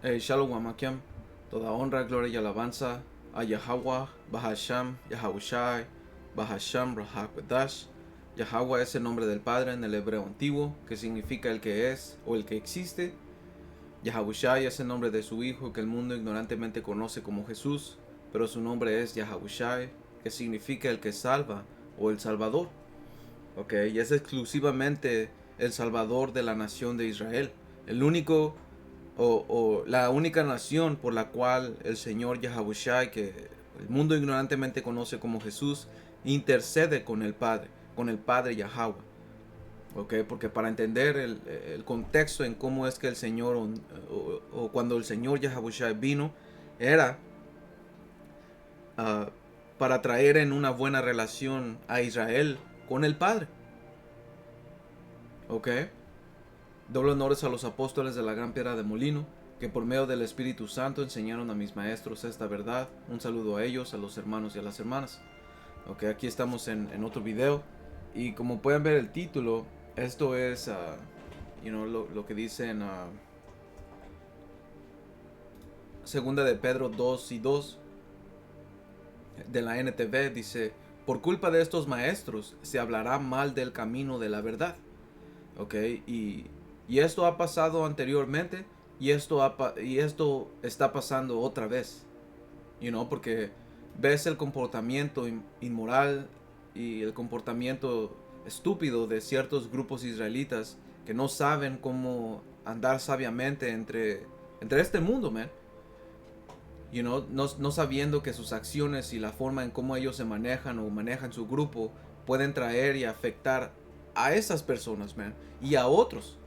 Shalom Amakiam, toda honra, gloria y alabanza a Yahweh, Bahasham, Yahawashi, Bahasham, Rahakwadash. Yahweh es el nombre del Padre en el hebreo antiguo, que significa el que es o el que existe. Yahawashi es el nombre de su Hijo, que el mundo ignorantemente conoce como Jesús, pero su nombre es Yahawashi, que significa el que salva o el Salvador. Y es exclusivamente el Salvador de la nación de Israel. El único o la única nación por la cual el Señor Yahawashi, que el mundo ignorantemente conoce como Jesús, intercede con el Padre Yahweh. Porque para entender el contexto en cómo es que el Señor, o cuando el Señor Yahawashi vino, era uh, para traer en una buena relación a Israel con el Padre. Doble honores a los apóstoles de la gran piedra de molino, que por medio del Espíritu Santo enseñaron a mis maestros esta verdad. Un saludo a ellos, a los hermanos y a las hermanas. Aquí estamos en otro video. Y como pueden ver el título, esto es lo que dice en segunda de Pedro 2 y 2 de la NTV. Dice: por culpa de estos maestros se hablará mal del camino de la verdad. Y esto ha pasado anteriormente y esto está pasando otra vez. Porque ves el comportamiento inmoral y el comportamiento estúpido de ciertos grupos israelitas que no saben cómo andar sabiamente entre este mundo, man. No sabiendo que sus acciones y la forma en cómo ellos se manejan o manejan su grupo pueden traer y afectar a esas personas, man, y a otros.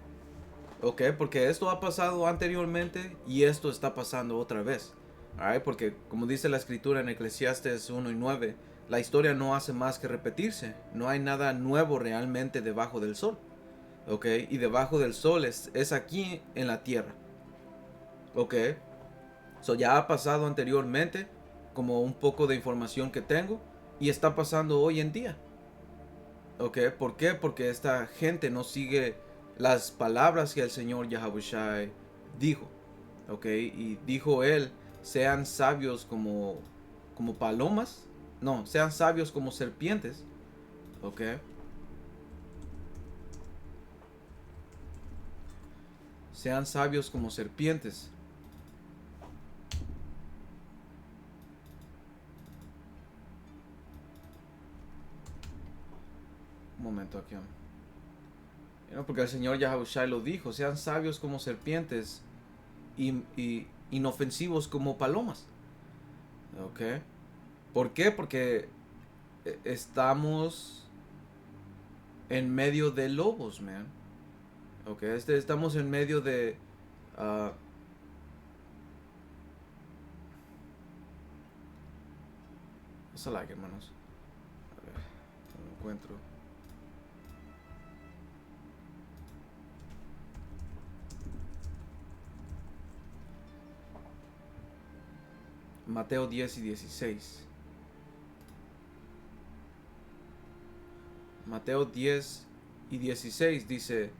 Porque esto ha pasado anteriormente y esto está pasando otra vez. Porque como dice la escritura en Eclesiastes 1 y 9, la historia no hace más que repetirse. No hay nada nuevo realmente debajo del sol. Y debajo del sol es aquí en la tierra. Ya ha pasado anteriormente, como un poco de información que tengo, y está pasando hoy en día. ¿Por qué? Porque esta gente no sigue las palabras que el Señor Yahawashi dijo. Y dijo él: sean sabios como palomas. No, sean sabios como serpientes. Sean sabios como serpientes. Un momento aquí. Porque el Señor Yahawashi lo dijo: sean sabios como serpientes y inofensivos como palomas. ¿Por qué? Porque estamos en medio de lobos, man. Estamos en medio de what's a like, hermanos. A ver, no lo encuentro. Mateo 10 y 16. Mateo 10 y 16 dice: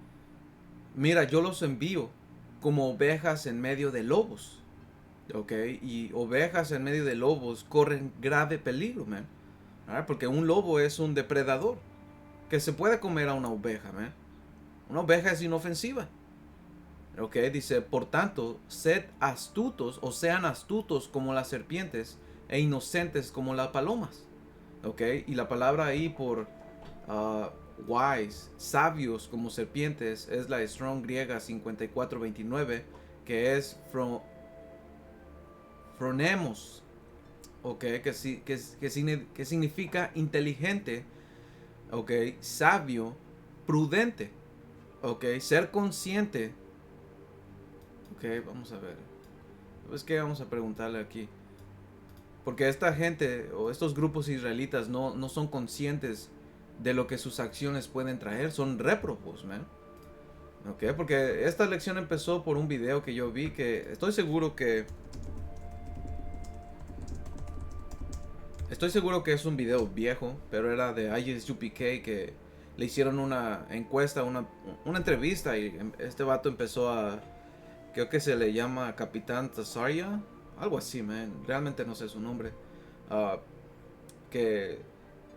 mira, yo los envío como ovejas en medio de lobos. Y ovejas en medio de lobos corren grave peligro, man. Porque un lobo es un depredador que se puede comer a una oveja, man. Una oveja es inofensiva. Dice: por tanto, sed astutos o sean astutos como las serpientes e inocentes como las palomas. Y la palabra ahí por wise, sabios como serpientes, es la Strong griega 5429, que es phronemos, que significa inteligente, sabio, prudente, ser consciente. Vamos a ver. Es que vamos a preguntarle aquí. Porque esta gente o estos grupos israelitas no son conscientes de lo que sus acciones pueden traer. Son réprobos, man. Porque esta lección empezó por un video que yo vi, que estoy seguro que es un video viejo, pero era de ISUPK, que le hicieron una encuesta, una entrevista, y este vato empezó a creo que se le llama Capitán Tazaria, algo así, man, realmente no sé su nombre. Ah, que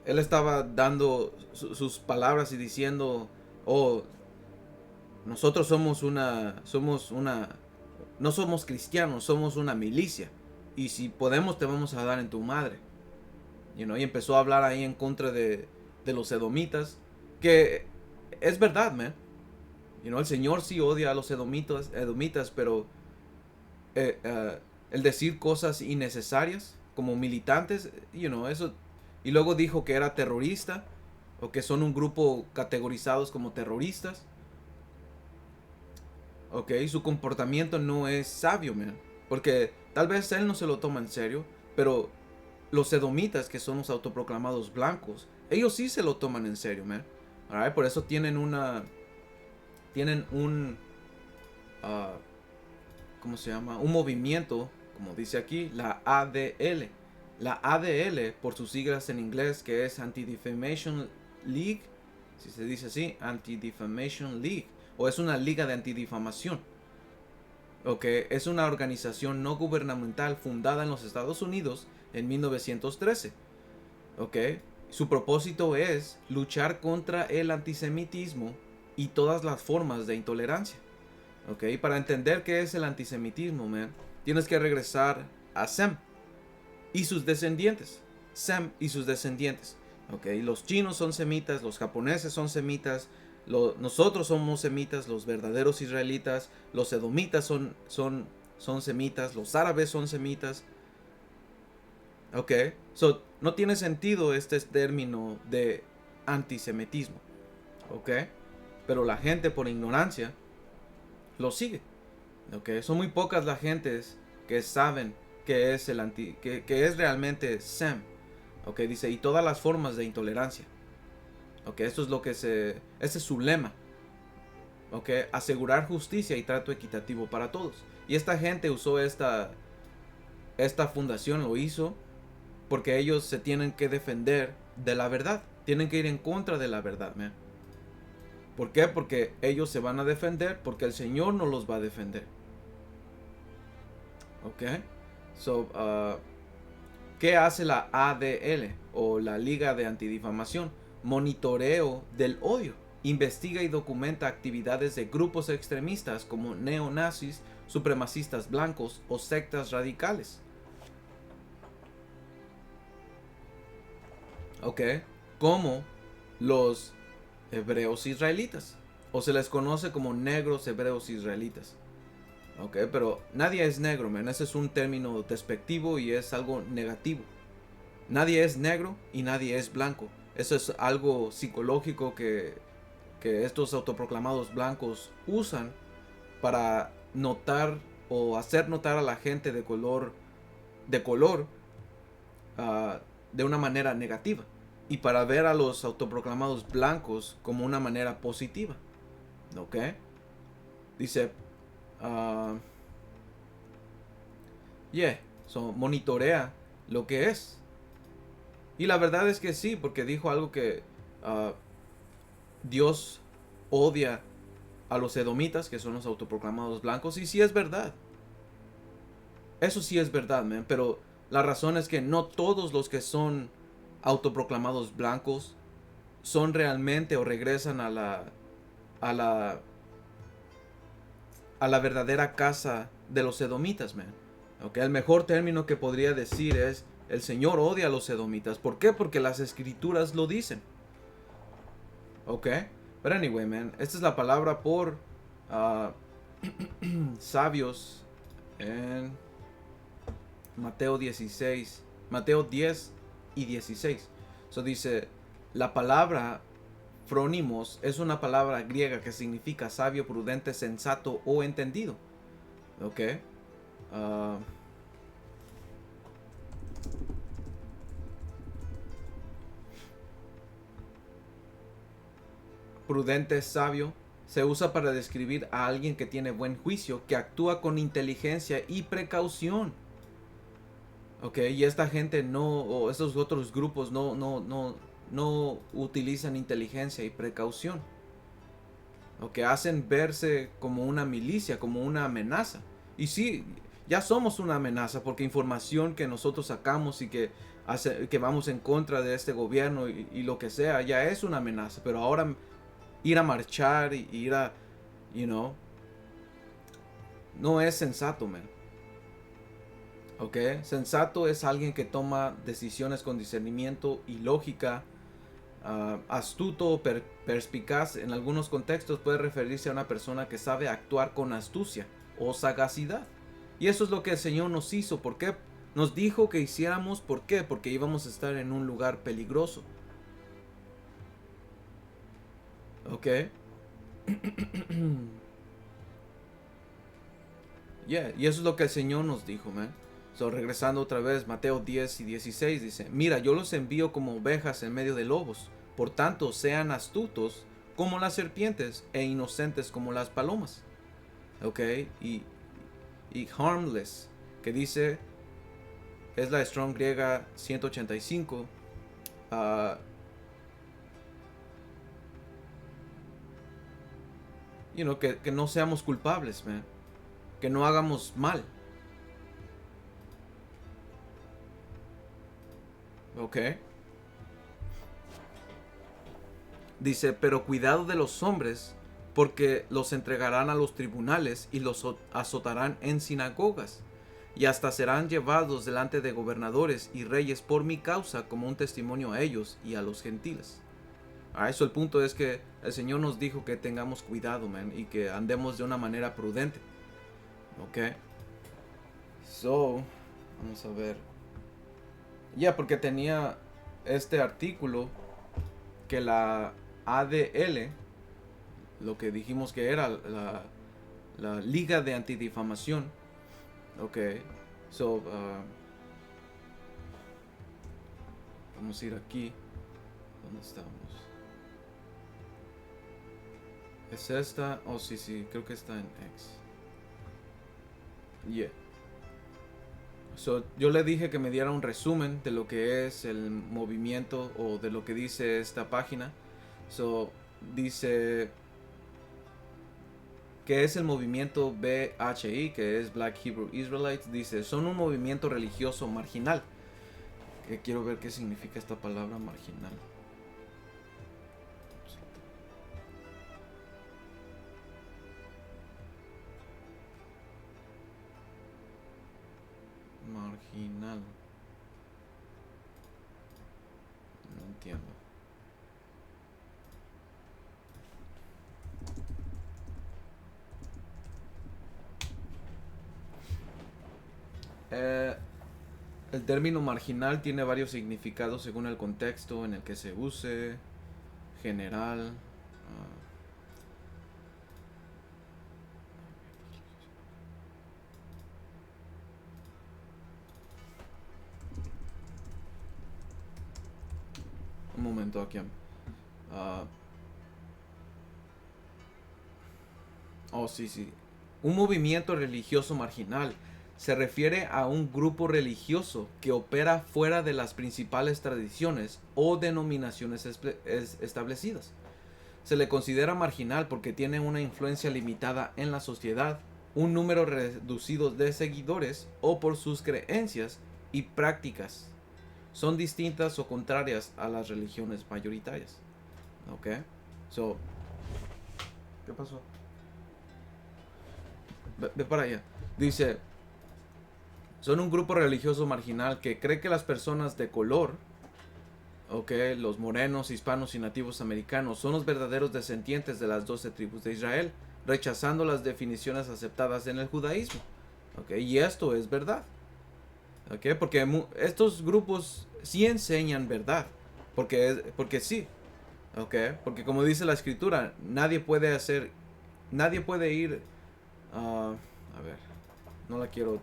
él estaba dando sus palabras y diciendo, oh, nosotros no somos cristianos, somos una milicia. Y si podemos te vamos a dar en tu madre. Y empezó a hablar ahí en contra de los edomitas. Que es verdad, man. El Señor sí odia a los edomitas, pero el decir cosas innecesarias como militantes, eso. Y luego dijo que era terrorista, o que son un grupo categorizados como terroristas. Ok, su comportamiento no es sabio, man. Porque tal vez él no se lo toma en serio, pero los edomitas, que son los autoproclamados blancos, ellos sí se lo toman en serio, man. Alright, por eso tienen un, ah, ¿cómo se llama? Un movimiento, como dice aquí, la ADL. La ADL, por sus siglas en inglés, que es Anti-Defamation League, si se dice así, Anti-Defamation League, o es una liga de antidifamación. Es una organización no gubernamental fundada en los Estados Unidos en 1913. Su propósito es luchar contra el antisemitismo y todas las formas de intolerancia. Para entender qué es el antisemitismo, man, tienes que regresar a Sem y sus descendientes. Sem y sus descendientes. Los chinos son semitas, los japoneses son semitas, nosotros somos semitas, los verdaderos israelitas, los edomitas son semitas, los árabes son semitas. No tiene sentido este término de antisemitismo. Pero la gente por ignorancia lo sigue. Son muy pocas las gentes que saben que es que es realmente Sem. Dice, y todas las formas de intolerancia. Esto es lo que ese es su lema. Asegurar justicia y trato equitativo para todos. Y esta gente usó esta fundación, lo hizo porque ellos se tienen que defender de la verdad. Tienen que ir en contra de la verdad, man. ¿Por qué? Porque ellos se van a defender, porque el Señor no los va a defender. ¿Qué hace la ADL o la Liga de Antidifamación? Monitoreo del odio. Investiga y documenta actividades de grupos extremistas como neonazis, supremacistas blancos o sectas radicales. Como los hebreos israelitas, o se les conoce como negros hebreos israelitas. Pero nadie es negro, man. Ese es un término despectivo y es algo negativo. Nadie es negro y nadie es blanco. Eso es algo psicológico que estos autoproclamados blancos usan para notar o hacer notar a la gente de color de una manera negativa, y para ver a los autoproclamados blancos como una manera positiva. Dice, monitorea lo que es. Y la verdad es que sí, porque dijo algo que Dios odia a los edomitas, que son los autoproclamados blancos, y sí es verdad. Eso sí es verdad, man, pero la razón es que no todos los que son autoproclamados blancos son realmente o regresan a la verdadera casa de los edomitas, man. El mejor término que podría decir es: el Señor odia a los edomitas. ¿Por qué? Porque las escrituras lo dicen. But anyway, man, esta es la palabra por sabios en Mateo 16, Mateo 10 y 16. Dice, la palabra frónimos es una palabra griega que significa sabio, prudente, sensato o entendido. Prudente, sabio, se usa para describir a alguien que tiene buen juicio, que actúa con inteligencia y precaución. Y esta gente o estos otros grupos no utilizan inteligencia y precaución. o que hacen verse como una milicia, como una amenaza. Y sí, ya somos una amenaza porque información que nosotros sacamos y que vamos en contra de este gobierno y lo que sea, ya es una amenaza. Pero ahora ir a marchar y ir a, you know, no es sensato, man. ¿Ok? Sensato es alguien que toma decisiones con discernimiento y lógica. Astuto o perspicaz en algunos contextos puede referirse a una persona que sabe actuar con astucia o sagacidad. Y eso es lo que el Señor nos hizo. ¿Por qué? Nos dijo que hiciéramos. ¿Por qué? Porque íbamos a estar en un lugar peligroso. ¿Ok? Yeah, y eso es lo que el Señor nos dijo, man. So, regresando otra vez, Mateo 10 y 16 dice: Mira, yo los envío como ovejas en medio de lobos. Por tanto, sean astutos como las serpientes e inocentes como las palomas. ¿Ok? Y harmless, que dice, es la Strong griega 185. Que no seamos culpables, man. Que no hagamos mal. ¿Ok? Dice, pero cuidado de los hombres, porque los entregarán a los tribunales y los azotarán en sinagogas, y hasta serán llevados delante de gobernadores y reyes por mi causa como un testimonio a ellos y a los gentiles. A eso el punto es que el Señor nos dijo que tengamos cuidado, man, y que andemos de una manera prudente. ¿Ok? So, vamos a ver. Ya, porque tenía este artículo que la ADL, lo que dijimos que era la Liga de Antidifamación. Ok, so, vamos a ir aquí. ¿Dónde estamos? ¿Es esta? Oh, sí, creo que está en X. Yeah. So, yo le dije que me diera un resumen de lo que es el movimiento o de lo que dice esta página. So, dice que es el movimiento BHI, que es Black Hebrew Israelites. Dice, son un movimiento religioso marginal. Que quiero ver qué significa esta palabra marginal. Marginal. No entiendo. El término marginal tiene varios significados según el contexto en el que se use. General. Un momento aquí. Sí. Un movimiento religioso marginal se refiere a un grupo religioso que opera fuera de las principales tradiciones o denominaciones establecidas. Se le considera marginal porque tiene una influencia limitada en la sociedad, un número reducido de seguidores o por sus creencias y prácticas. Son distintas o contrarias a las religiones mayoritarias. ¿Ok? So, ¿qué pasó? Ve para allá. Dice, son un grupo religioso marginal que cree que las personas de color, los morenos, hispanos y nativos americanos, son los verdaderos descendientes de las 12 tribus de Israel, rechazando las definiciones aceptadas en el judaísmo. Y esto es verdad. Porque estos grupos sí enseñan verdad. Porque sí. Porque como dice la escritura, nadie puede ir. A ver, no la quiero.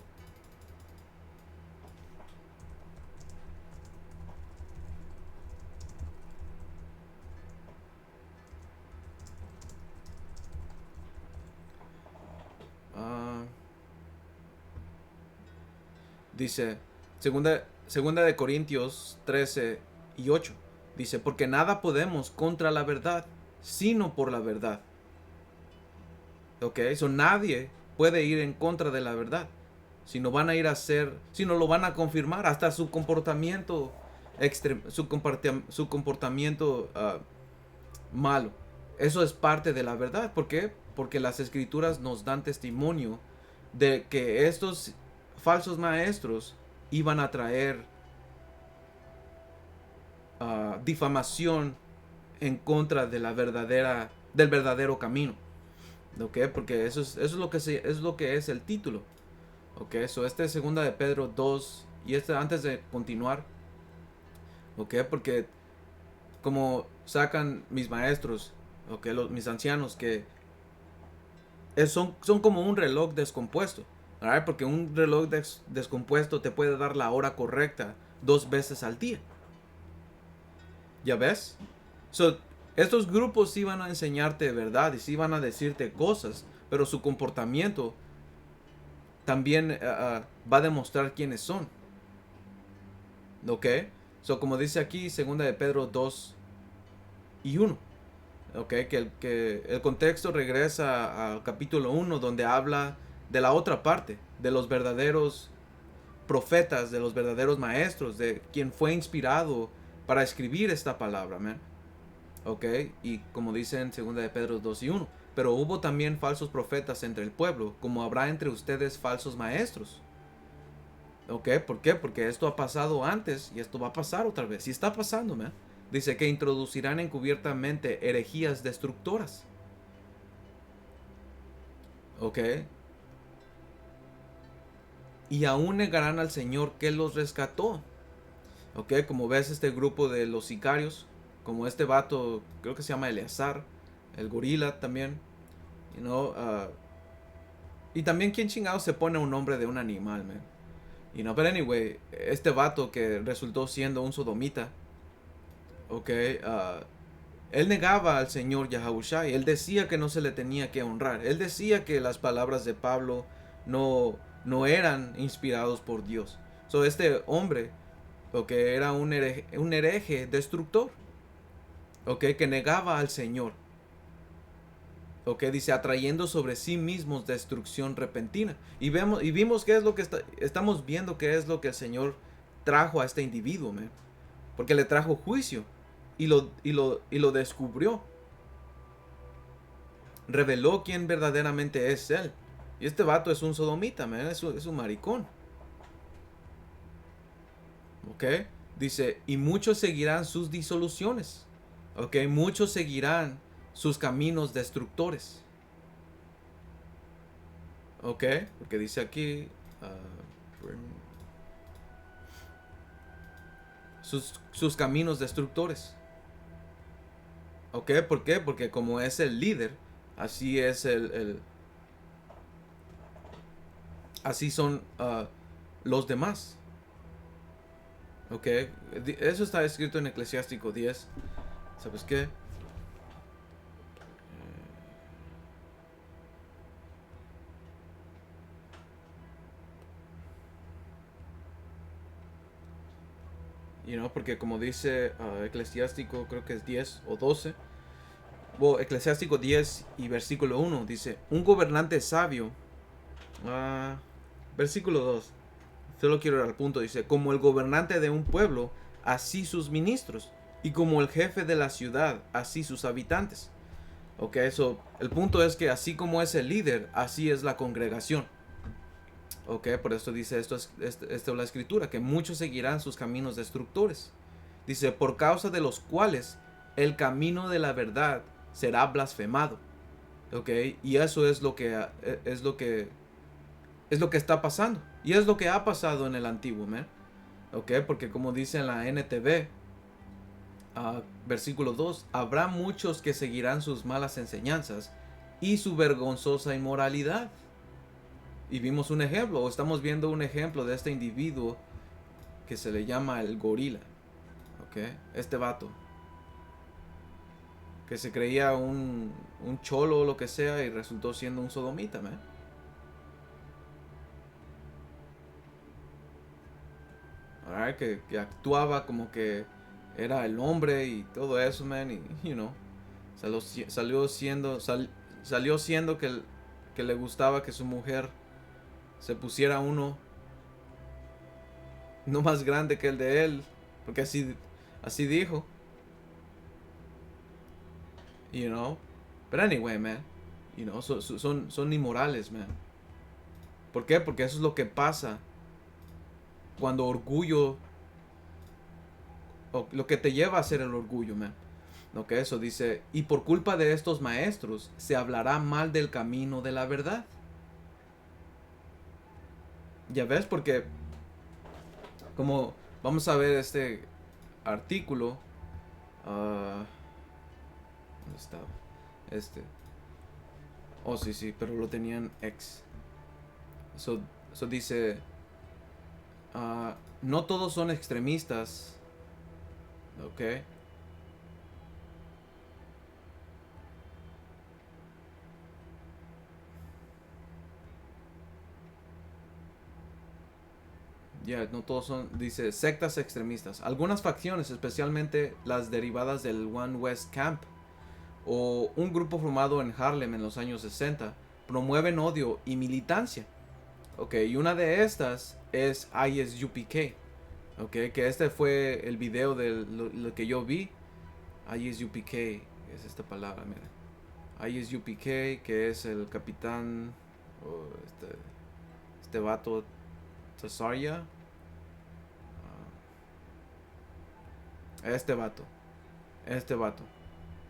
Dice, segunda de Corintios 13 y 8. Dice, porque nada podemos contra la verdad, sino por la verdad. Ok, so nadie puede ir en contra de la verdad. Si no van a ir a hacer, si no lo van a confirmar, hasta su comportamiento su comportamiento malo. Eso es parte de la verdad. ¿Por qué? Porque las escrituras nos dan testimonio de que estos falsos maestros iban a traer difamación en contra de del verdadero camino. ¿Ok? Porque eso es lo que es lo que es el título. ¿Ok? So este es segunda de Pedro 2. Y antes de continuar. ¿Ok? Porque como sacan mis maestros, ¿ok? Mis ancianos, que son como un reloj descompuesto. ¿Right? Porque un reloj descompuesto te puede dar la hora correcta 2 veces al día. ¿Ya ves? So, estos grupos sí van a enseñarte verdad y sí van a decirte cosas, pero su comportamiento también va a demostrar quiénes son. ¿Ok? So, como dice aquí, segunda de Pedro 2 y 1. ¿Ok? Que el contexto regresa al capítulo 1, donde habla de la otra parte, de los verdaderos profetas, de los verdaderos maestros, de quien fue inspirado para escribir esta palabra, man. ¿Ok? Y como dice en 2 de Pedro 2 y 1. Pero hubo también falsos profetas entre el pueblo, como habrá entre ustedes falsos maestros. ¿Ok? ¿Por qué? Porque esto ha pasado antes y esto va a pasar otra vez. Y está pasando, man. Dice que introducirán encubiertamente herejías destructoras. ¿Ok? Y aún negarán al Señor que los rescató. ¿Ok? Como ves este grupo de los sicarios, como este vato, creo que se llama Eleazar, el gorila también. You know, y también, ¿quién chingado se pone un nombre de un animal, man? You know, but anyway, este vato que resultó siendo un sodomita, ok, él negaba al Señor Yahushua. Él decía que no se le tenía que honrar. Él decía que las palabras de Pablo no eran inspirados por Dios. So, este hombre, ok, era un hereje destructor, ok, que negaba al Señor. Ok, dice, atrayendo sobre sí mismos destrucción repentina. Y vimos qué es lo que estamos viendo, qué es lo que el Señor trajo a este individuo, man. Porque le trajo juicio y lo descubrió. Reveló quién verdaderamente es él. Y este vato es un sodomita, man. Es un maricón. Ok, dice, y muchos seguirán sus disoluciones. Ok, muchos seguirán sus caminos destructores. Ok, porque dice aquí sus caminos destructores. Ok, ¿por qué? Porque como es el líder, así es así son los demás. Ok, eso está escrito en Eclesiástico 10. ¿Sabes qué? Porque como dice Eclesiástico, creo que es 10 o 12. Bueno, Eclesiástico 10 y versículo 1 dice, un gobernante sabio, versículo 2, solo quiero ir al punto, dice, como el gobernante de un pueblo, así sus ministros, y como el jefe de la ciudad, así sus habitantes. Ok, eso, el punto es que así como es el líder, así es la congregación. Ok, por esto dice esto es la escritura, que muchos seguirán sus caminos destructores. Dice, por causa de los cuales el camino de la verdad será blasfemado. Ok, y eso es lo que está pasando. Y es lo que ha pasado en el antiguo, man. Ok, porque como dice en la NTV, versículo 2, habrá muchos que seguirán sus malas enseñanzas y su vergonzosa inmoralidad. Y vimos un ejemplo, o estamos viendo un ejemplo de este individuo que se le llama el gorila. Ok, este vato que se creía un cholo o lo que sea y resultó siendo un sodomita, man. Alright, que actuaba como que era el hombre y todo eso, man, y salió siendo que que le gustaba que su mujer se pusiera uno no más grande que el de él, porque así dijo, you know. But anyway, man, you know, son inmorales, man. ¿Por qué? Porque eso es lo que pasa cuando orgullo, o lo que te lleva a hacer el orgullo, man. Ok, eso dice, y por culpa de estos maestros se hablará mal del camino de la verdad. Ya ves, porque como vamos a ver este artículo, ¿dónde estaba? Este, oh sí, sí, pero lo tenían X. Eso dice, no todos son extremistas, ok. Ya, no todos son, dice, sectas extremistas. Algunas facciones, especialmente las derivadas del One West Camp o un grupo formado en Harlem en los años 60, promueven odio y militancia. Ok, y una de estas es ISUPK. Ok, que este fue el video de lo que yo vi. ISUPK es esta palabra, mira. ISUPK, que es el capitán, oh, este vato Tasaria. Este vato. Este vato.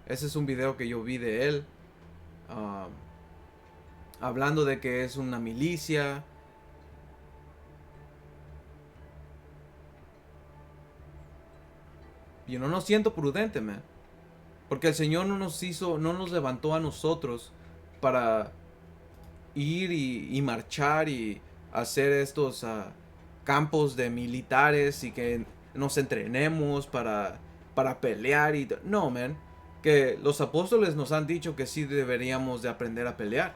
Ese es un video que yo vi de él. Hablando de que es una milicia. Yo no nos siento prudente, man. Porque el Señor no nos levantó a nosotros para ir y marchar y hacer estos campos de militares y que nos entrenemos para pelear y no, man. Que los apóstoles nos han dicho que sí deberíamos de aprender a pelear.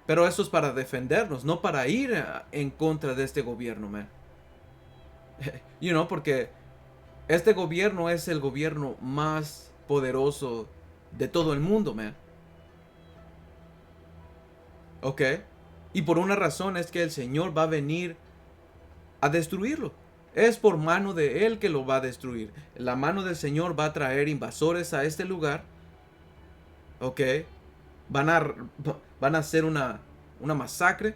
Pero eso es para defendernos, no para ir en contra de este gobierno, man. You know, porque este gobierno es el gobierno más poderoso de todo el mundo, man. ¿Ok? Y por una razón es que el Señor va a venir a destruirlo. Es por mano de Él que lo va a destruir. La mano del Señor va a traer invasores a este lugar. ¿Ok? Van a hacer una masacre.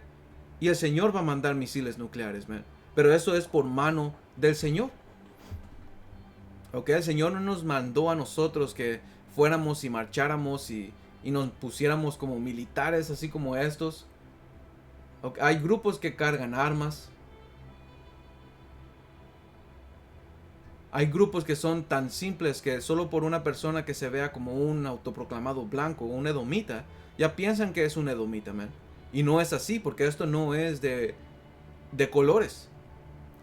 Y el Señor va a mandar misiles nucleares, man. Pero eso es por mano del Señor. ¿Ok? El Señor no nos mandó a nosotros que fuéramos y marcháramos y nos pusiéramos como militares, así como estos. ¿Ok? Hay grupos que cargan armas. Hay grupos que son tan simples que solo por una persona que se vea como un autoproclamado blanco o un edomita, ya piensan que es un edomita, man. Y no es así, porque esto no es de colores.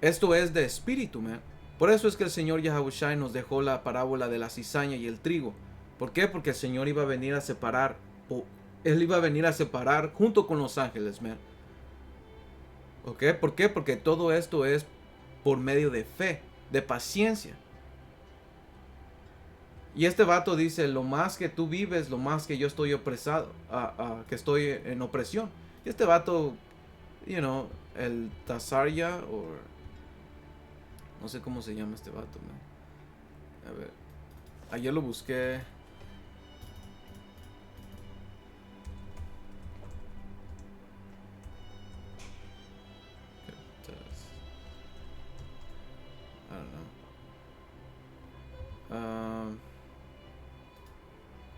Esto es de espíritu, man. Por eso es que el Señor Yahushua nos dejó la parábola de la cizaña y el trigo. ¿Por qué? Porque el Señor iba a venir a separar. Él iba a venir a separar junto con los ángeles, man. ¿Ok? ¿Por qué? Porque todo esto es por medio de fe, de paciencia. Y este vato dice, lo más que tú vives, lo más que yo estoy opresado, que estoy en opresión. Y este vato, you know, el Tasaria, o no sé cómo se llama este vato, man. A ver, ayer lo busqué. I don't know.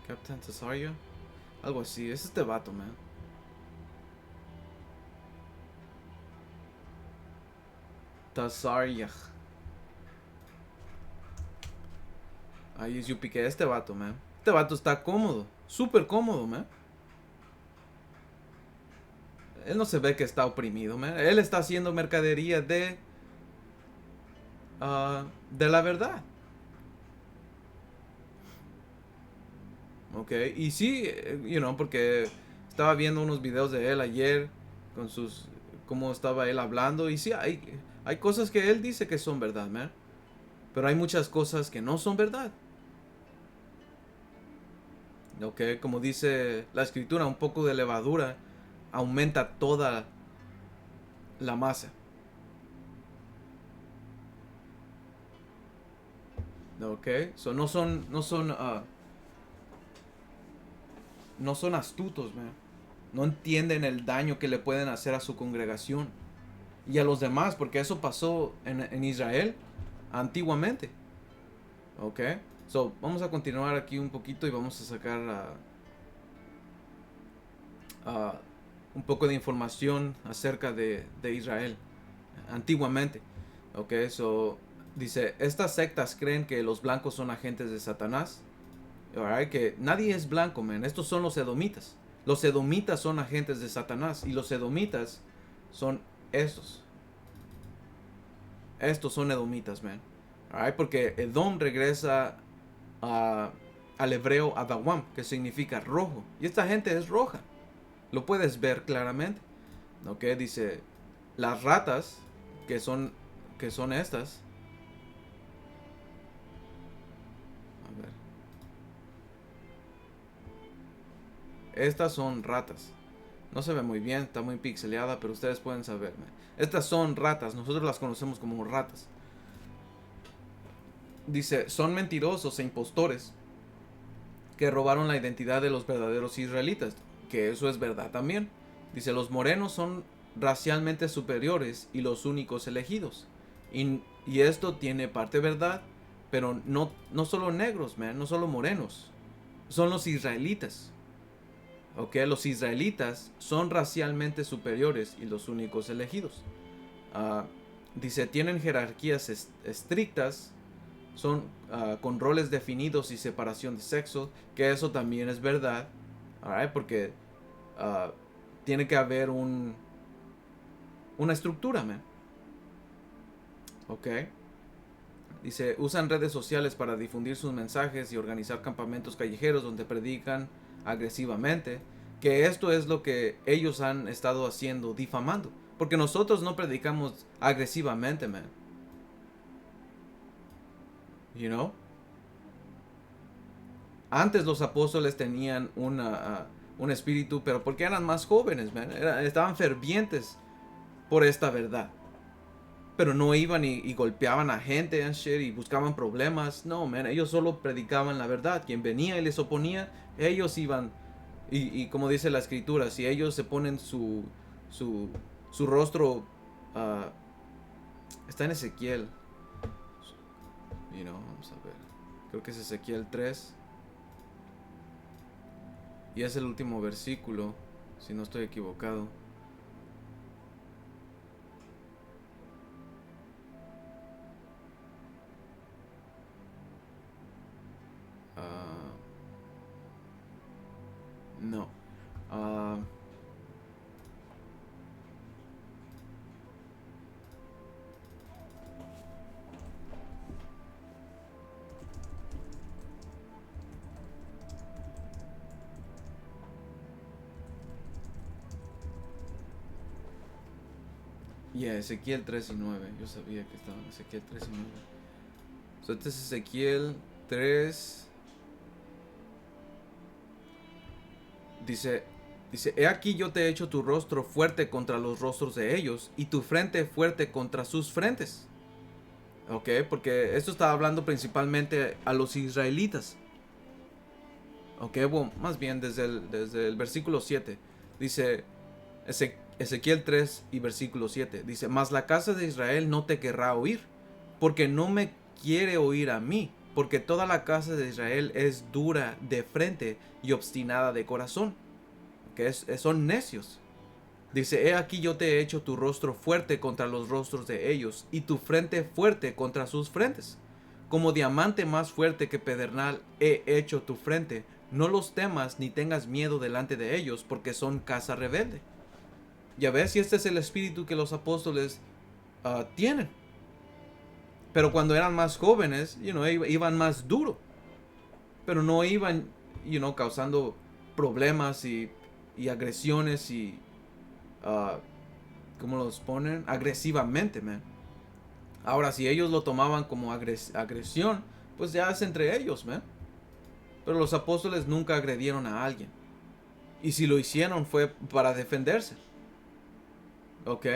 Captain Tasaria. Algo así, es este vato, man. Tasaria. Ahí es yo piqué este vato, man. Este vato está cómodo, súper cómodo, man. Él no se ve que está oprimido, man. Él está haciendo mercadería de la verdad. Ok, y sí, you know, porque estaba viendo unos videos de él ayer con cómo estaba él hablando. Y sí, hay cosas que él dice que son verdad, man. Pero hay muchas cosas que no son verdad. Ok, como dice la escritura, un poco de levadura aumenta toda la masa. Ok, so no son astutos, man. No entienden el daño que le pueden hacer a su congregación y a los demás, porque eso pasó en Israel antiguamente. Ok, so vamos a continuar aquí un poquito y vamos a sacar un poco de información acerca de Israel antiguamente. Ok, so dice, estas sectas creen que los blancos son agentes de Satanás. Alright, que nadie es blanco, man. Estos son los edomitas. Los edomitas son agentes de Satanás. Y los edomitas son estos. Estos son edomitas, man. Alright, porque Edom regresa al hebreo Adawam, que significa rojo. Y esta gente es roja. Lo puedes ver claramente. Ok, dice, las ratas, que son estas. A ver. Estas son ratas. No se ve muy bien, está muy pixeleada, pero ustedes pueden saberme. Estas son ratas, nosotros las conocemos como ratas. Dice, son mentirosos e impostores que robaron la identidad de los verdaderos israelitas. Que eso es verdad también. Dice, los morenos son racialmente superiores y los únicos elegidos. Y esto tiene parte verdad, pero no solo negros, man, no solo morenos. Son los israelitas. Ok, los israelitas son racialmente superiores y los únicos elegidos. Dice, tienen jerarquías estrictas, son con roles definidos y separación de sexo, que eso también es verdad, alright, porque tiene que haber una estructura, man. Ok. Dice, usan redes sociales para difundir sus mensajes y organizar campamentos callejeros donde predican agresivamente, que esto es lo que ellos han estado haciendo, difamando, porque nosotros no predicamos agresivamente, man. You know? Antes los apóstoles tenían un espíritu, pero porque eran más jóvenes, man. Estaban fervientes por esta verdad. Pero no iban y golpeaban a gente and shit y buscaban problemas. No, man, ellos solo predicaban la verdad. Quien venía y les oponía, ellos iban. Y como dice la escritura, si ellos se ponen su rostro, está en Ezequiel. Vamos a ver. Creo que es Ezequiel 3. Y es el último versículo, si no estoy equivocado. No. Ezequiel 3 y 9. Yo sabía que estaba en Ezequiel 3 y 9. So, este es Ezequiel 3. Dice, he aquí yo te he hecho tu rostro fuerte contra los rostros de ellos y tu frente fuerte contra sus frentes. Ok, porque esto está hablando principalmente a los israelitas. Ok, bueno, más bien desde el versículo 7. Dice Ezequiel 3 y versículo 7. Dice, mas la casa de Israel no te querrá oír, porque no me quiere oír a mí, porque toda la casa de Israel es dura de frente y obstinada de corazón. Que son necios. Dice, he aquí yo te he hecho tu rostro fuerte contra los rostros de ellos, y tu frente fuerte contra sus frentes. Como diamante más fuerte que pedernal he hecho tu frente. No los temas ni tengas miedo delante de ellos, porque son casa rebelde. Ya ves, y este es el espíritu que los apóstoles tienen. Pero cuando eran más jóvenes, iban más duro. Pero no iban, causando problemas y agresiones y ¿cómo los ponen? Agresivamente, man. Ahora, si ellos lo tomaban como agresión, pues ya es entre ellos, man. Pero los apóstoles nunca agredieron a alguien. Y si lo hicieron fue para defenderse. ¿Ok?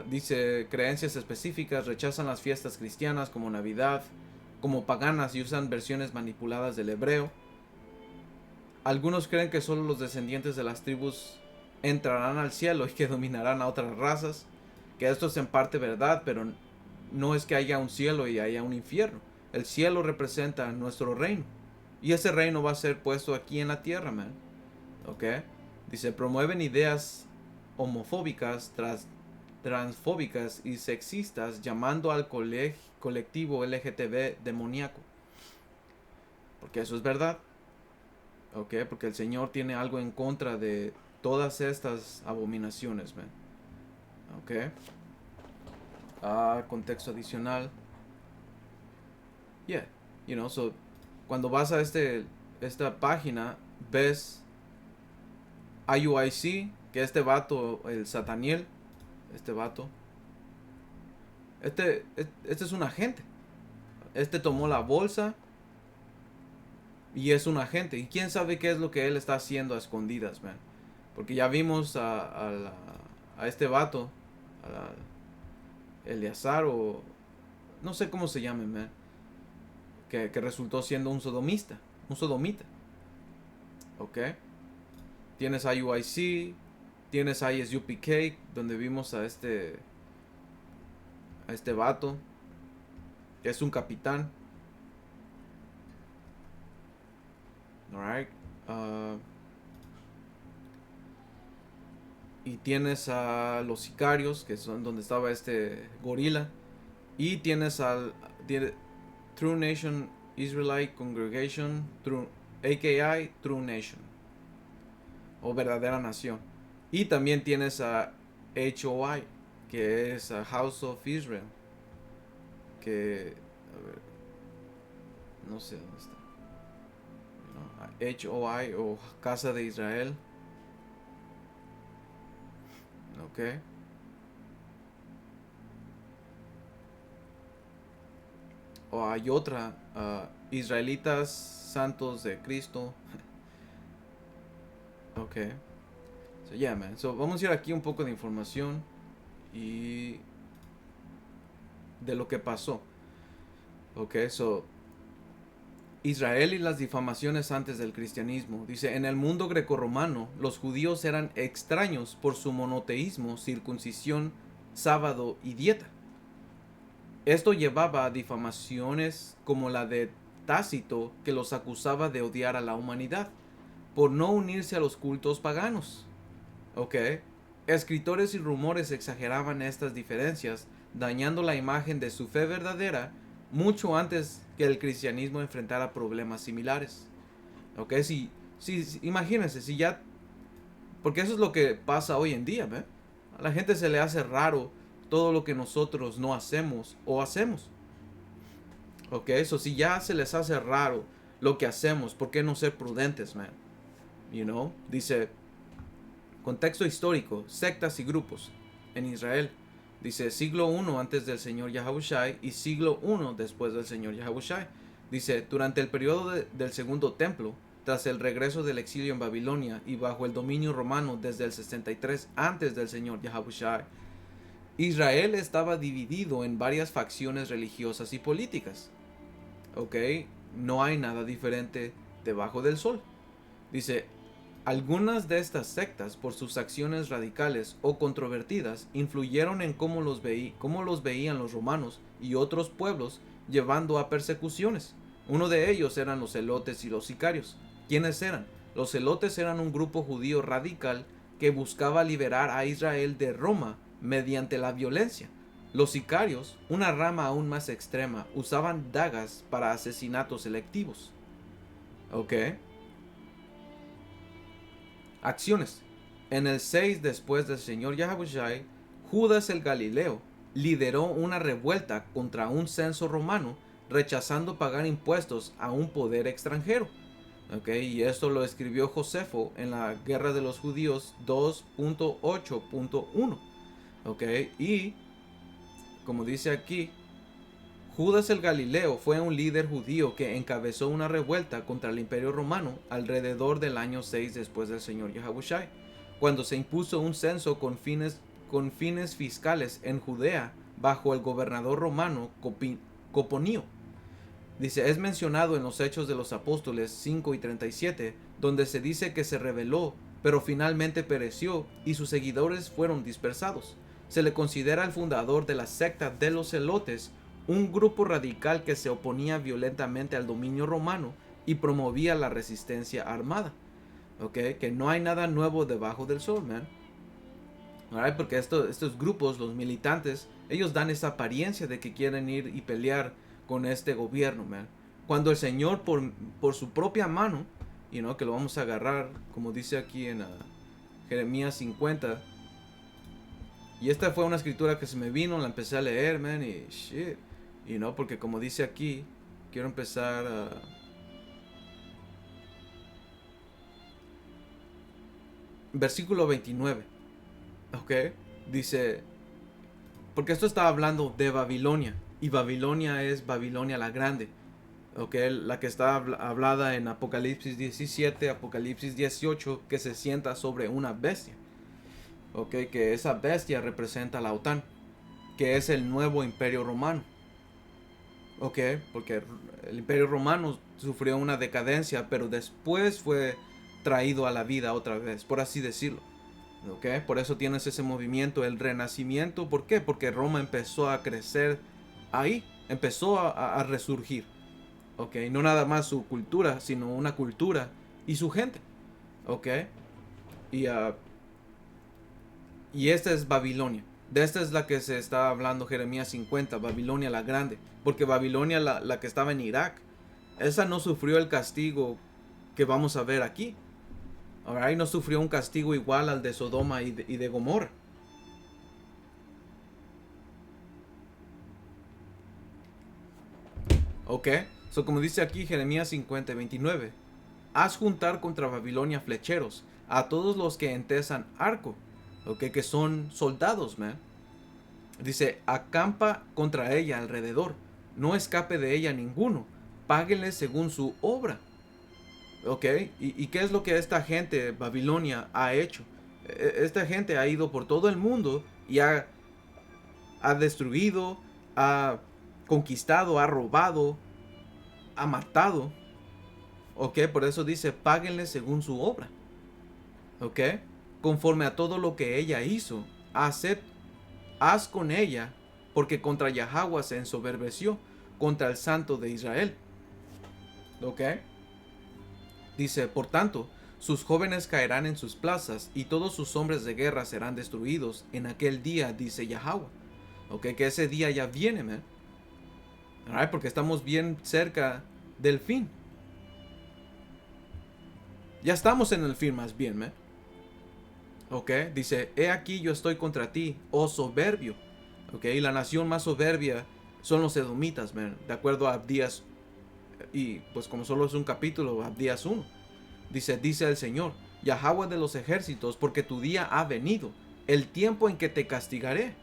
Dice creencias específicas, rechazan las fiestas cristianas como Navidad, como paganas y usan versiones manipuladas del hebreo. Algunos creen que solo los descendientes de las tribus entrarán al cielo y que dominarán a otras razas. Que esto es en parte verdad, pero no es que haya un cielo y haya un infierno. El cielo representa nuestro reino. Y ese reino va a ser puesto aquí en la tierra, man. ¿Ok? Dice, promueven ideas homofóbicas, transfóbicas y sexistas, llamando al colectivo LGTB demoníaco. Porque eso es verdad. ¿Ok? Porque el Señor tiene algo en contra de todas estas abominaciones, man. ¿Ok? Contexto adicional. Yeah. Cuando vas a esta página, ves IUIC, que este vato, el Sataniel, este vato, este es un agente. Este tomó la bolsa y es un agente. Y quién sabe qué es lo que él está haciendo a escondidas, man. Porque ya vimos a este vato, a Eleazar o no sé cómo se llame, man. Que resultó siendo un sodomita. ¿Ok? Tienes IUIC, tienes ISUPK, donde vimos a este vato, que es un capitán. Alright. Y tienes a los sicarios, que son donde estaba este gorila. Y tienes al True Nation Israelite Congregation, AKI True Nation, o verdadera nación. Y también tienes a HOI, que es a House of Israel, que a ver, no sé dónde está. HOI o Casa de Israel. Ok. O hay otra, Israelitas Santos de Cristo. Ok. So, yeah, man. So, vamos a ir aquí un poco de información y de lo que pasó. Ok, Israel y las difamaciones antes del cristianismo. Dice, en el mundo grecorromano, los judíos eran extraños por su monoteísmo, circuncisión, sábado y dieta. Esto llevaba a difamaciones como la de Tácito, que los acusaba de odiar a la humanidad por no unirse a los cultos paganos. ¿Ok? Escritores y rumores exageraban estas diferencias, dañando la imagen de su fe verdadera mucho antes que el cristianismo enfrentara problemas similares. ¿Ok? Imagínense, si ya... Porque eso es lo que pasa hoy en día, ¿ve? A la gente se le hace raro todo lo que nosotros no hacemos o hacemos. ¿Ok? Eso si ya se les hace raro lo que hacemos, ¿por qué no ser prudentes, man? Dice, contexto histórico, sectas y grupos en Israel. Dice siglo I antes del Señor Yahushai y siglo I después del Señor Yahushai. Dice, durante el periodo del segundo templo, tras el regreso del exilio en Babilonia y bajo el dominio romano desde el 63 antes del Señor Yahushai, Israel estaba dividido en varias facciones religiosas y políticas. ¿Ok? No hay nada diferente debajo del sol. Dice, algunas de estas sectas, por sus acciones radicales o controvertidas, influyeron en cómo los veían los romanos y otros pueblos, llevando a persecuciones. Uno de ellos eran los celotes y los sicarios. ¿Quiénes eran? Los celotes eran un grupo judío radical que buscaba liberar a Israel de Roma mediante la violencia. Los sicarios, una rama aún más extrema, usaban dagas para asesinatos selectivos. ¿Ok? Acciones. En el 6 después del Señor Yahushai, Judas el Galileo lideró una revuelta contra un censo romano, rechazando pagar impuestos a un poder extranjero. Y esto lo escribió Josefo en la Guerra de los Judíos 2.8.1. Y como dice aquí, Judas el Galileo fue un líder judío que encabezó una revuelta contra el Imperio Romano alrededor del año 6 después del Señor Yahushua, cuando se impuso un censo con fines fiscales en Judea bajo el gobernador romano Coponio. Dice, es mencionado en los Hechos de los Apóstoles 5 y 37, donde se dice que se rebeló, pero finalmente pereció y sus seguidores fueron dispersados. Se le considera el fundador de la secta de los Zelotes, un grupo radical que se oponía violentamente al dominio romano y promovía la resistencia armada. Que no hay nada nuevo debajo del sol, man. Porque estos grupos, los militantes, ellos dan esa apariencia de que quieren ir y pelear con este gobierno, man. Cuando el Señor por su propia mano, que lo vamos a agarrar, como dice aquí en Jeremías 50. Y esta fue una escritura que se me vino, la empecé a leer, man, y shit. Porque como dice aquí, quiero empezar a... Versículo 29. Dice... Porque esto está hablando de Babilonia. Y Babilonia es Babilonia la Grande. La que está hablada en Apocalipsis 17, Apocalipsis 18, que se sienta sobre una bestia. Que esa bestia representa la OTAN, que es el nuevo imperio romano. Porque el imperio romano sufrió una decadencia, pero después fue traído a la vida otra vez, por así decirlo. Por eso tienes ese movimiento, el renacimiento. ¿Por qué? Porque Roma empezó a crecer ahí, empezó a resurgir. No nada más su cultura, sino una cultura y su gente. Y esta es Babilonia. De esta es la que se está hablando Jeremías 50, Babilonia la Grande. Porque Babilonia, la que estaba en Irak, esa no sufrió el castigo que vamos a ver aquí. No sufrió un castigo igual al de Sodoma y de Gomorra. Como dice aquí Jeremías 50, 29. Haz juntar contra Babilonia flecheros, a todos los que entesan arco. Que son soldados, man. Dice, acampa contra ella alrededor, no escape de ella ninguno, páguenle según su obra. ¿Y qué es lo que esta gente, Babilonia, ha hecho? Esta gente ha ido por todo el mundo y ha destruido, ha conquistado, ha robado, ha matado. Por eso dice, páguenle según su obra. Conforme a todo lo que ella hizo, haz con ella, porque contra Yahweh se ensoberbeció, contra el Santo de Israel. Dice, por tanto, sus jóvenes caerán en sus plazas, y todos sus hombres de guerra serán destruidos en aquel día, dice Yahweh. Que ese día ya viene, man. Porque estamos bien cerca del fin. Ya estamos en el fin más bien, man. Dice, he aquí yo estoy contra ti, oh soberbio. Y la nación más soberbia son los edomitas, man, de acuerdo a Abdías. Y pues como solo es un capítulo, Abdías 1. Dice el Señor, Yahweh de los ejércitos, porque tu día ha venido, el tiempo en que te castigaré.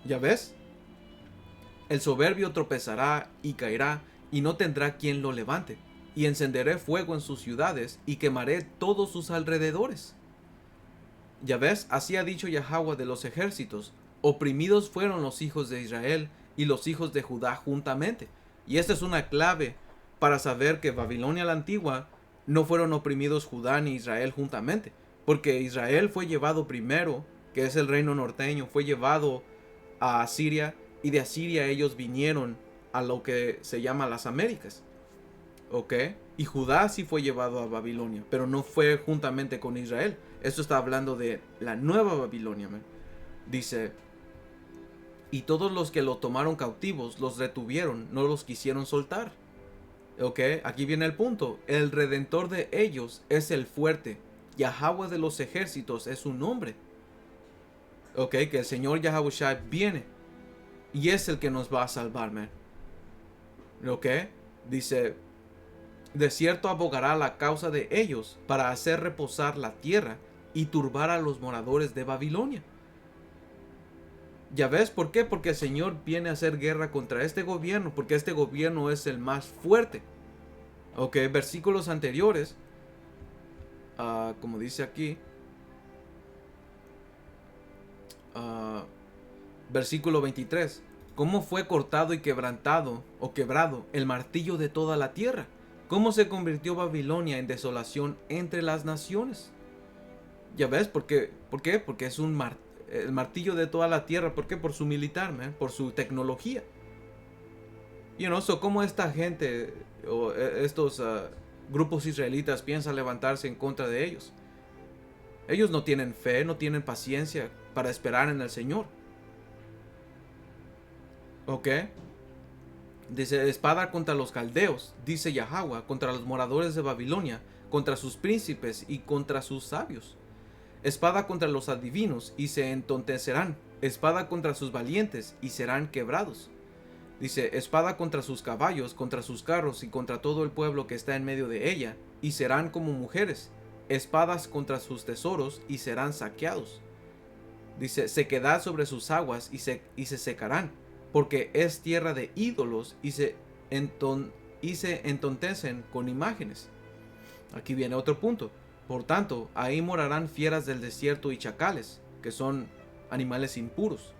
¿Ya ves? El soberbio tropezará y caerá, y no tendrá quien lo levante. Y encenderé fuego en sus ciudades, y quemaré todos sus alrededores. Ya ves, así ha dicho Yahweh de los ejércitos, oprimidos fueron los hijos de Israel y los hijos de Judá juntamente. Y esta es una clave para saber que Babilonia la antigua no fueron oprimidos Judá ni Israel juntamente. Porque Israel fue llevado primero, que es el reino norteño, fue llevado a Asiria, y de Asiria ellos vinieron a lo que se llama las Américas. Y Judá sí fue llevado a Babilonia, pero no fue juntamente con Israel. Esto está hablando de la nueva Babilonia, man. Dice, y todos los que lo tomaron cautivos los retuvieron, no los quisieron soltar. Aquí viene el punto. El redentor de ellos es el fuerte. Yahweh de los ejércitos es su nombre. Que el Señor Yahushua viene y es el que nos va a salvar, man. Dice, de cierto abogará la causa de ellos para hacer reposar la tierra y turbar a los moradores de Babilonia. ¿Ya ves por qué? Porque el Señor viene a hacer guerra contra este gobierno, porque este gobierno es el más fuerte. Ok, versículos anteriores, como dice aquí, versículo 23. ¿Cómo fue cortado y quebrantado o quebrado el martillo de toda la tierra? ¿Cómo se convirtió Babilonia en desolación entre las naciones? ¿Ya ves? ¿Por qué? Porque es el martillo de toda la tierra. ¿Por qué? Por su militar, man, por su tecnología. ¿Cómo esta gente o estos grupos israelitas piensan levantarse en contra de ellos? Ellos no tienen fe, no tienen paciencia para esperar en el Señor. ¿Ok? Dice, espada contra los caldeos, dice Yahweh, contra los moradores de Babilonia, contra sus príncipes y contra sus sabios. Espada contra los adivinos y se entontecerán. Espada contra sus valientes y serán quebrados. Dice, espada contra sus caballos, contra sus carros y contra todo el pueblo que está en medio de ella, y serán como mujeres. Espadas contra sus tesoros y serán saqueados. Dice, sequedad sobre sus aguas y se secarán, porque es tierra de ídolos y se entontecen con imágenes. Aquí viene otro punto. Por tanto, ahí morarán fieras del desierto y chacales, que son animales impuros.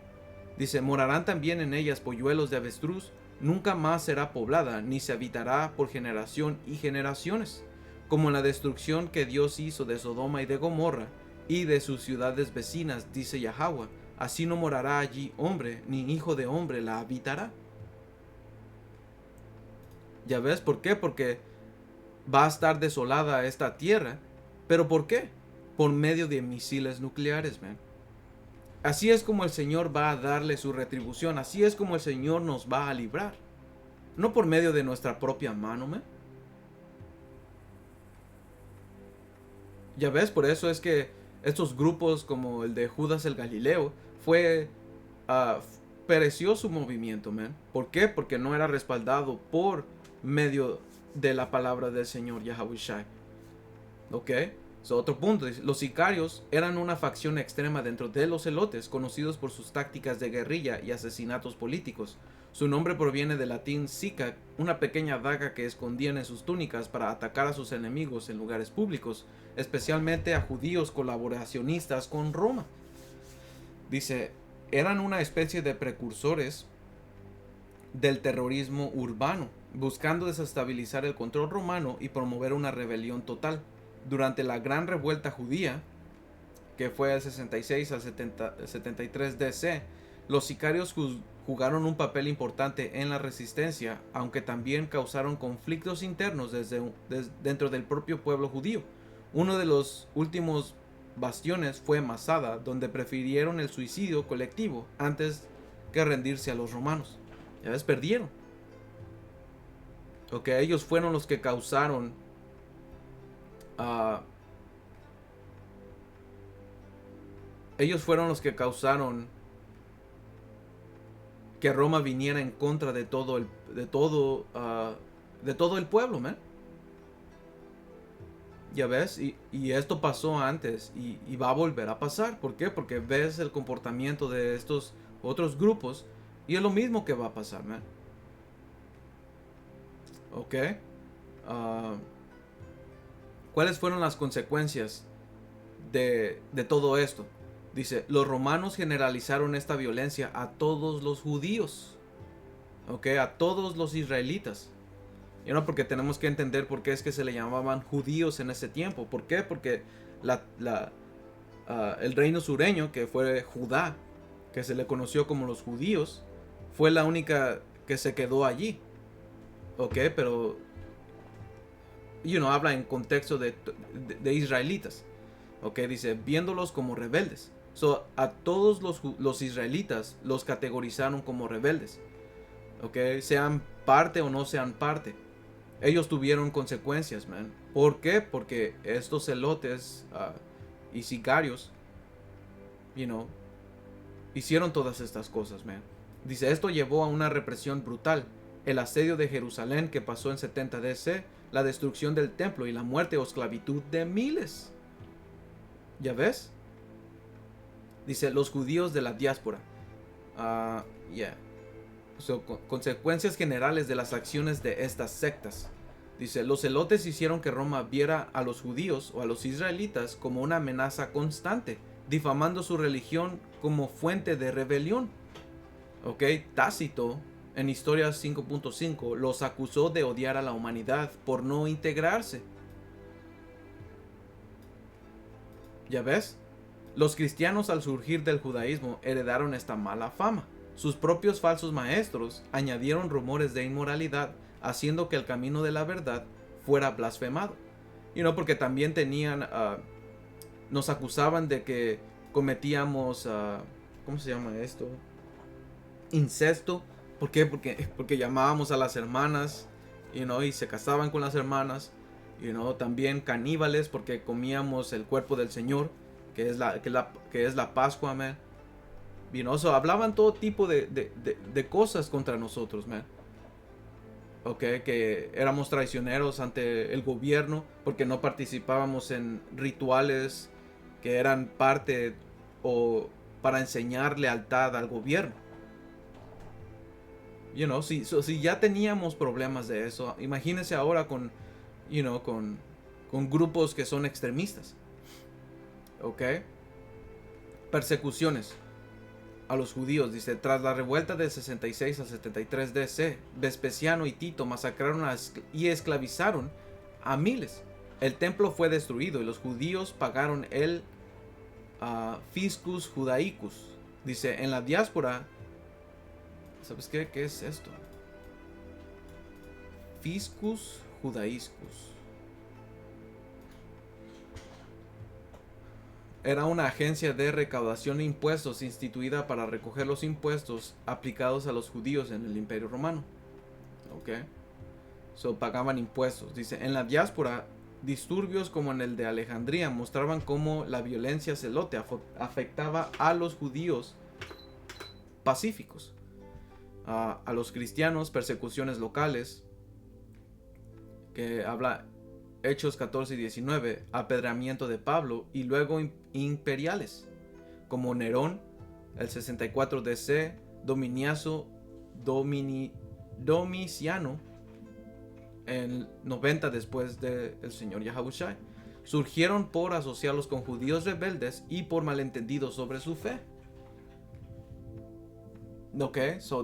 Dice, morarán también en ellas polluelos de avestruz, nunca más será poblada, ni se habitará por generación y generaciones, como en la destrucción que Dios hizo de Sodoma y de Gomorra, y de sus ciudades vecinas, dice Yahweh, así no morará allí hombre, ni hijo de hombre la habitará. ¿Ya ves por qué? Porque va a estar desolada esta tierra. ¿Pero por qué? Por medio de misiles nucleares, man. Así es como el Señor va a darle su retribución. Así es como el Señor nos va a librar. No por medio de nuestra propia mano, man. Ya ves, por eso es que estos grupos como el de Judas el Galileo uh, pereció su movimiento, man. ¿Por qué? Porque no era respaldado por medio de la palabra del Señor Yahushua. ¿Ok? Otro punto, los sicarios eran una facción extrema dentro de los celotes, conocidos por sus tácticas de guerrilla y asesinatos políticos. Su nombre proviene del latín sica, una pequeña daga que escondían en sus túnicas para atacar a sus enemigos en lugares públicos, especialmente a judíos colaboracionistas con Roma. Dice, eran una especie de precursores del terrorismo urbano, buscando desestabilizar el control romano y promover una rebelión total. Durante la Gran Revuelta Judía, que fue del 66 al 73 DC, los sicarios jugaron un papel importante en la resistencia, aunque también causaron conflictos internos dentro del propio pueblo judío. Uno de los últimos bastiones fue Masada, donde prefirieron el suicidio colectivo antes que rendirse a los romanos. Ya ves, perdieron. Ok, ellos fueron los que causaron que Roma viniera en contra de todo el pueblo, man. Ya ves, y esto pasó antes y va a volver a pasar. ¿Por qué? Porque ves el comportamiento de estos otros grupos y es lo mismo que va a pasar, man. Ok. ¿Cuáles fueron las consecuencias de todo esto? Dice, los romanos generalizaron esta violencia a todos los judíos. Ok, a todos los israelitas. Porque tenemos que entender por qué es que se le llamaban judíos en ese tiempo. ¿Por qué? Porque el reino sureño, que fue Judá, que se le conoció como los judíos, fue la única que se quedó allí. Ok, pero habla en contexto de israelitas. Ok, dice, viéndolos como rebeldes. A todos los israelitas los categorizaron como rebeldes. Ok, sean parte o no sean parte. Ellos tuvieron consecuencias, man. ¿Por qué? Porque estos celotes y sicarios, hicieron todas estas cosas, man. Dice, esto llevó a una represión brutal. El asedio de Jerusalén que pasó en 70 DC, la destrucción del templo y la muerte o esclavitud de miles. ¿Ya ves? Dice, los judíos de la diáspora. Yeah. So, consecuencias generales de las acciones de estas sectas. Dice, los celotes hicieron que Roma viera a los judíos o a los israelitas como una amenaza constante, difamando su religión como fuente de rebelión. Ok, Tácito, en Historias 5.5, los acusó de odiar a la humanidad por no integrarse. ¿Ya ves? Los cristianos al surgir del judaísmo heredaron esta mala fama. Sus propios falsos maestros añadieron rumores de inmoralidad, haciendo que el camino de la verdad fuera blasfemado. Porque también tenían, nos acusaban de que cometíamos, ¿cómo se llama esto? Incesto. ¿Por qué? Porque llamábamos a las hermanas, y se casaban con las hermanas. También caníbales, porque comíamos el cuerpo del Señor, que es la Pascua, man. So, hablaban todo tipo de cosas contra nosotros, man. Que éramos traicioneros ante el gobierno porque no participábamos en rituales que eran parte o para enseñar lealtad al gobierno. Si ya teníamos problemas de eso, imagínense ahora con grupos que son extremistas. Persecuciones a los judíos. Dice, tras la revuelta del 66 al 73 DC, Vespasiano y Tito masacraron y esclavizaron a miles. El templo fue destruido y los judíos pagaron el fiscus judaicus. Dice, en la diáspora, ¿sabes qué? ¿Qué es esto? Fiscus judaicus. Era una agencia de recaudación de impuestos instituida para recoger los impuestos aplicados a los judíos en el Imperio Romano. Pagaban impuestos. Dice, en la diáspora, disturbios como en el de Alejandría mostraban cómo la violencia celote afectaba a los judíos pacíficos. A los cristianos, persecuciones locales, que habla Hechos 14 y 19, apedreamiento de Pablo, y luego imperiales, como Nerón, el 64 DC, Domiciano, el 90 después del Señor Yahushua, surgieron por asociarlos con judíos rebeldes y por malentendidos sobre su fe.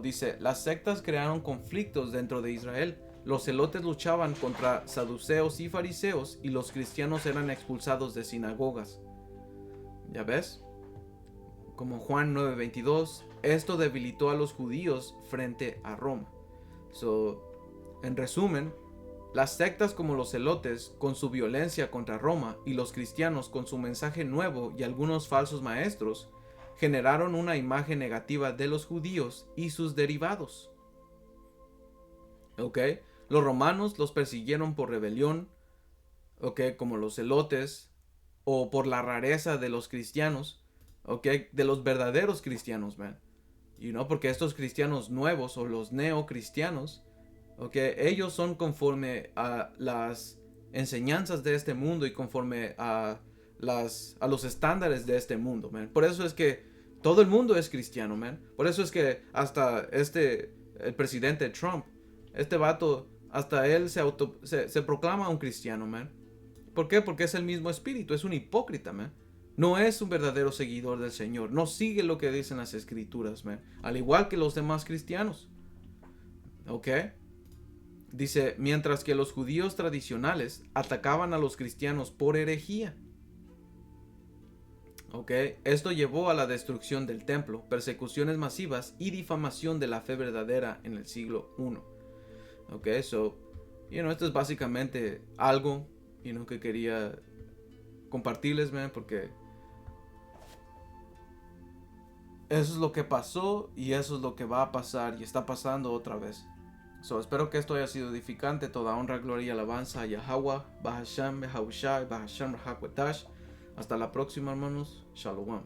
Dice, las sectas crearon conflictos dentro de Israel. Los celotes luchaban contra saduceos y fariseos y los cristianos eran expulsados de sinagogas. ¿Ya ves? Como Juan 9:22, esto debilitó a los judíos frente a Roma. En resumen, las sectas como los celotes con su violencia contra Roma y los cristianos con su mensaje nuevo y algunos falsos maestros generaron una imagen negativa de los judíos y sus derivados. Los romanos los persiguieron por rebelión, como los celotes, o por la rareza de los cristianos, de los verdaderos cristianos, man. Porque estos cristianos nuevos o los neocristianos, ellos son conforme a las enseñanzas de este mundo y conforme a los estándares de este mundo, man. Por eso es que todo el mundo es cristiano, man. Por eso es que hasta el presidente Trump, este vato, hasta él se proclama un cristiano, man. ¿Por qué? Porque es el mismo espíritu, es un hipócrita, man. No es un verdadero seguidor del Señor, no sigue lo que dicen las escrituras, man. Al igual que los demás cristianos. Dice, mientras que los judíos tradicionales atacaban a los cristianos por herejía. Esto llevó a la destrucción del templo, persecuciones masivas y difamación de la fe verdadera en el siglo I. Esto es básicamente algo, que quería compartirles, man, porque eso es lo que pasó y eso es lo que va a pasar y está pasando otra vez. Espero que esto haya sido edificante. Toda honra, gloria y alabanza a Yahweh, Bahasham, Yahushai, Bahasham, Rahakwetash. Hasta la próxima, hermanos. Shalom.